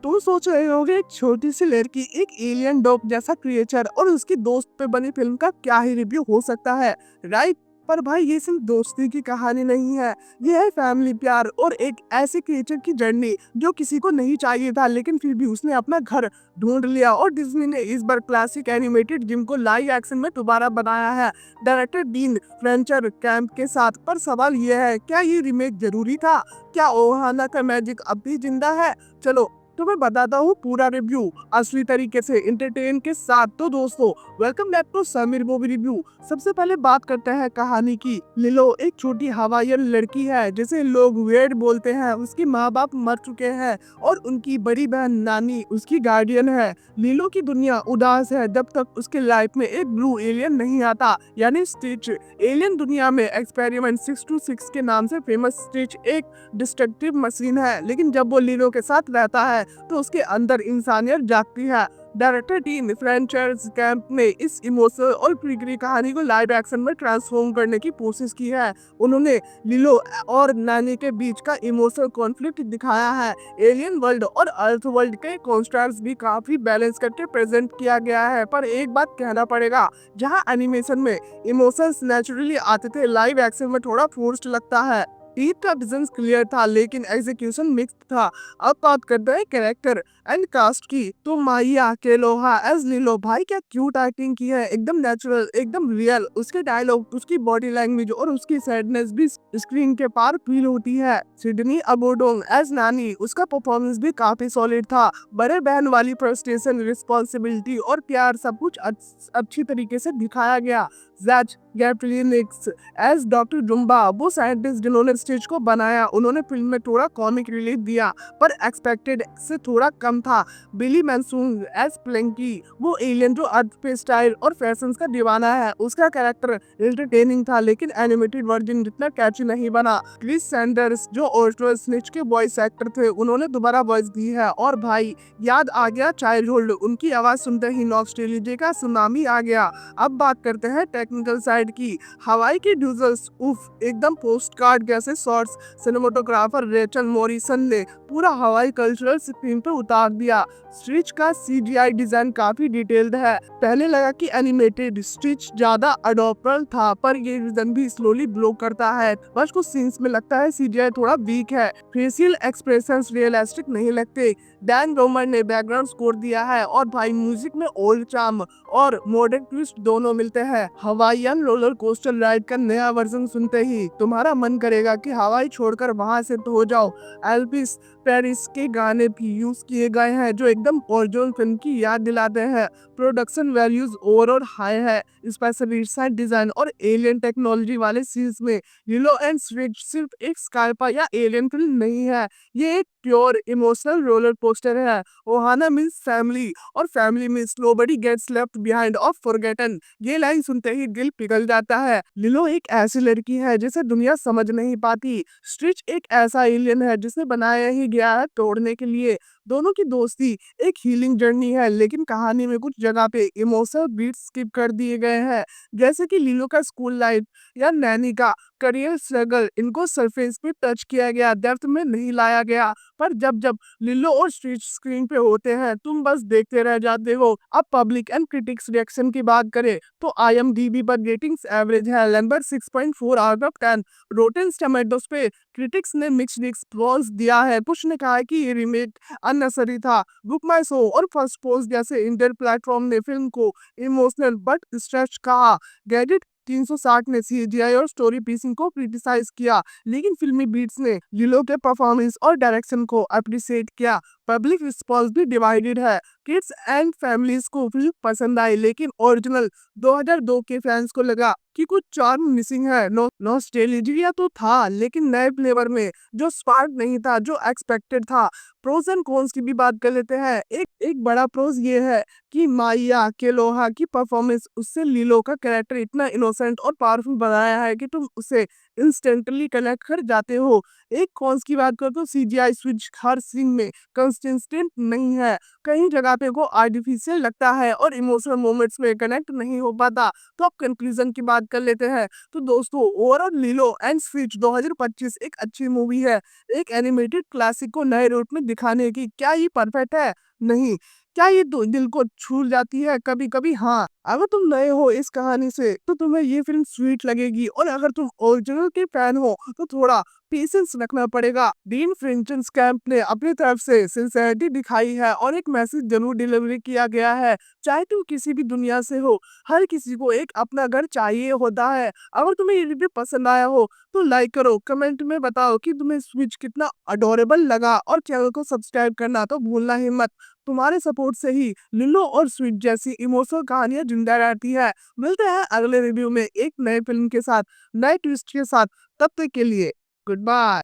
तुम सोच रहे होगे एक छोटी सी लड़की एक एलियन डॉग जैसा क्रिएचर और उसकी दोस्त पे बनी फिल्म का क्या ही रिव्यू हो सकता है, राइट। पर भाई ये सिर्फ दोस्ती की कहानी नहीं है, ये है फैमिली प्यार और एक ऐसे क्रिएचर की जर्नी जो किसी को नहीं चाहिए था लेकिन फिर भी उसने अपना घर ढूंढ लिया। और डिज्नी ने इस बार क्लासिक एनिमेटेड जिम को लाइव एक्शन में दोबारा बनाया है, डायरेक्टर डीन फ्रेंचर कैंप के साथ। पर सवाल ये है, क्या ये रीमेक जरूरी था? क्या ओहाना का मैजिक अब भी जिंदा है? चलो तो मैं बताता हूँ पूरा रिव्यू असली तरीके से एंटरटेन के साथ। तो दोस्तों, welcome back to Sameer movie review. सबसे पहले बात करते हैं कहानी की। लिलो एक छोटी हवाईयन लड़की है जिसे लोग वेड बोलते हैं। उसके माँ बाप मर चुके हैं और उनकी बड़ी बहन नानी उसकी गार्डियन है। लिलो की दुनिया उदास है जब तक उसके लाइफ में एक ब्लू एलियन नहीं आता, यानी स्टिच। एलियन दुनिया में एक्सपेरिमेंट 626 के नाम से फेमस स्टिच एक डिस्ट्रक्टिव मशीन है, लेकिन जब वो लिलो के साथ रहता है तो उसके अंदर इंसानियत जागती है। डायरेक्टर टीम फ्रेंचर्स कैंप ने इस इमोशनल और प्रीगरी कहानी को लाइव एक्शन में ट्रांसफॉर्म करने की कोशिश की है। उन्होंने लिलो और नानी के बीच का इमोशनल कॉन्फ्लिक्ट दिखाया है। एलियन वर्ल्ड और अर्थ वर्ल्ड के कॉन्ट्रास्ट भी काफी बैलेंस करके प्रेजेंट किया गया है। पर एक बात कहना पड़ेगा, जहां एनिमेशन में इमोशंस नेचुरली आते थे, लाइव एक्शन में थोड़ा फोर्स्ड लगता है। ईद का विजन क्लियर था लेकिन एग्जीक्यूशन मिक्स था। अब बात करते हैं कैरेक्टर एंड कास्ट की। तो माहिया केलोहा एज लिलो, भाई क्या क्यूट एक्टिंग की है, एकदम नेचुरल, एकदम रियल। उसके डायलॉग, उसकी बॉडी लैंग्वेज और उसकी सैडनेस भी स्क्रीन के पार फील होती है। सिडनी अबोडोंग एज नानी, उसका परफॉर्मेंस भी काफी सॉलिड था। बड़े बहन वाली फ्रस्ट्रेशन, रिस्पॉन्सिबिलिटी और प्यार सब कुछ अच्छी तरीके से दिखाया गया। जैच गैप्लिनिक्स एज डॉक्टर जुम्बा, वो साइंटिस्ट जिन्होंने स्टिच को बनाया, उन्होंने फिल्म में थोड़ा कॉमिक रिलीफ दिया पर एक्सपेक्टेड से थोड़ा कम था। बिली मैनसून एज प्लेंकी, वो एलियन जो अर्थ पे स्टाइल और फैशन का दीवाना है, उसका कैरेक्टर एंटरटेनिंग था लेकिन एनिमेटेड वर्जन जितना कैची नहीं बना। क्रिस सैंडर्स जो ओरिजिनल स्निच के वॉइस एक्टर थे, उन्होंने दोबारा वॉइस दी है। और भाई याद आ गया चाइल्डहुड, उनकी आवाज सुनते ही नॉस्टैल्जिया का सुनामी आ गया। अब बात करते हैं टेक्निकल साइड की। हवाई के ड्यूजर्स उफ, एकदम पोस्ट कार्ड जैसे शॉट्स। सिनेमाटोग्राफर रेचल मॉरिसन ने पूरा हवाई कल्चरल स्क्रीन पर उतार दिया। स्टिच का सीजीआई डिजाइन काफी डिटेल्ड है। पहले लगा कि एनिमेटेड स्टिच ज्यादा अडॉप्टर था, पर ये रीजन भी स्लोली ब्लो करता है। बस कुछ सीन्स में लगता है सीजीआई थोड़ा वीक है। फेशियल एक्सप्रेशंस रियलिस्टिक नहीं लगते। डैन रोमर ने बैकग्राउंड स्कोर दिया है और भाई म्यूजिक में ओल्ड चार्म और मॉडर्न ट्विस्ट दोनों मिलते हैं। हवाईयन रोलर कोस्टर राइड का नया वर्जन सुनते ही तुम्हारा मन करेगा कि हवाई छोड़कर वहां से तो हो जाओ। एल्विस पेरिस के गाने भी यूज किए गए हैं जो एकदम ओरिजिनल फिल्म की याद दिलाते हैं। प्रोडक्शन वैल्यूज ओवरऑल हाई है, स्पेशली साइड डिजाइन और एलियन टेक्नोलॉजी वाले सीन्स में। लिलो एंड स्टिच सिर्फ एक स्काईफाई या एलियन फिल्म नहीं है, ये एक प्योर इमोशनल रोलर कोस्टर है। ओहाना मीन्स फैमिली और family means nobody gets left behind और फॉरगेटन। ये लाइन सुनते ही दिल पिघल जाता है। लिलो एक ऐसी लड़की है जिसे दुनिया समझ नहीं पाती। स्टिच एक ऐसा एलियन है जिसे बनाया ही गया है तोड़ने के लिए। दोनों की दोस्ती एक हीलिंग जर्नी है, लेकिन कहानी में कुछ जगह पे इमोशनल बीट स्किप कर दिए गए हैं, जैसे कि लिलो का स्कूल लाइफ या नैनी का करियर स्ट्रगल। इनको सरफेस पे टच किया गया, डेप्थ में नहीं लाया गया। पर जब जब लिलो और स्टिच स्क्रीन पे होते हैं तुम बस देखते रह जाते हो। अब पब्लिक एंड क्रिटिक्स रिएक्शन की बात करें तो IMDb पर रेटिंग्स एवरेज है, लगभग 6.4 आउट ऑफ 10। रोटेन टोमेटोज पे क्रिटिक्स ने मिक्स्ड रिस्पॉन्स दिया है। कुछ ने कहा है कि ये रीमेक अननेसेसरी था। बुक माई शो और फर्स्ट पोस्ट जैसे इंटर प्लेटफॉर्म ने फिल्म को इमोशनल बट स्ट्रेच कहा। गैजेट 360 ने सीजीआई और स्टोरी पीसिंग को क्रिटिसाइज किया, लेकिन फिल्मी बीट्स ने लिलो के परफॉर्मेंस और डायरेक्शन को अप्रिशिएट किया। पब्लिक रिस्पॉन्स भी डिवाइडेड है। किड्स एंड फैमिलीज को फिल्म पसंद आई, लेकिन ओरिजिनल 2002 के फैंस को लगा कि कुछ चार्म मिसिंग है। नॉस्टैल्जिया तो था लेकिन नए फ्लेवर में, जो स्पार्क नहीं था, जो एक्सपेक्टेड था। प्रोज एंड कॉन्स की भी बात कर लेते हैं। एक बड़ा प्रोज ये है कि माहिया केलोहा की परफॉर्मेंस उससे लिलो का कैरेक्टर इतना इनोसेंट और पावरफुल बनाया है कि तुम उसे इंस्टेंटली कनेक्ट कर जाते हो। एक कॉन्स की बात करो तो सीजीआई स्विच हर सीन में कंसिस्टेंट नहीं है, कई जगह पे वो आर्टिफिशियल लगता है और इमोशनल मोमेंट्स में कनेक्ट नहीं हो पाता। तो अब कंक्लूजन की बात कर लेते हैं। तो दोस्तों, ओवरऑल लिलो एंड स्टिच 2025 एक अच्छी मूवी है। एक एनिमेटेड क्लासिक को नए रूप में दिखाने की। क्या ये परफेक्ट है? नहीं। क्या ये दिल को छू जाती है? कभी कभी हाँ। अगर तुम नए हो इस कहानी से तो तुम्हें ये फिल्म स्वीट लगेगी, और अगर तुम ओरिजिनल के फैन हो तो थोड़ा पेशेंस रखना पड़ेगा। डीन फ्रेंचन्स कैंप ने अपनी तरफ से सिंसेरिटी दिखाई है और एक मैसेज जरूर डिलीवरी किया गया है। चाहे तुम किसी भी दुनिया से हो, हर किसी को एक अपना घर चाहिए होता है। अगर तुम्हें ये रिव्यू पसंद आया हो तो लाइक करो, कमेंट में बताओ कि तुम्हें स्विच कितना अडोरेबल लगा, और चैनल को सब्सक्राइब करना तो भूलना ही मत। तुम्हारे सपोर्ट से ही लिलो और स्विच जैसी इमोशनल कहानियां जिंदा रहती है। मिलते हैं अगले रिव्यू में एक नए फिल्म के साथ, नए ट्विस्ट के साथ। तब तक के लिए गुड बाय।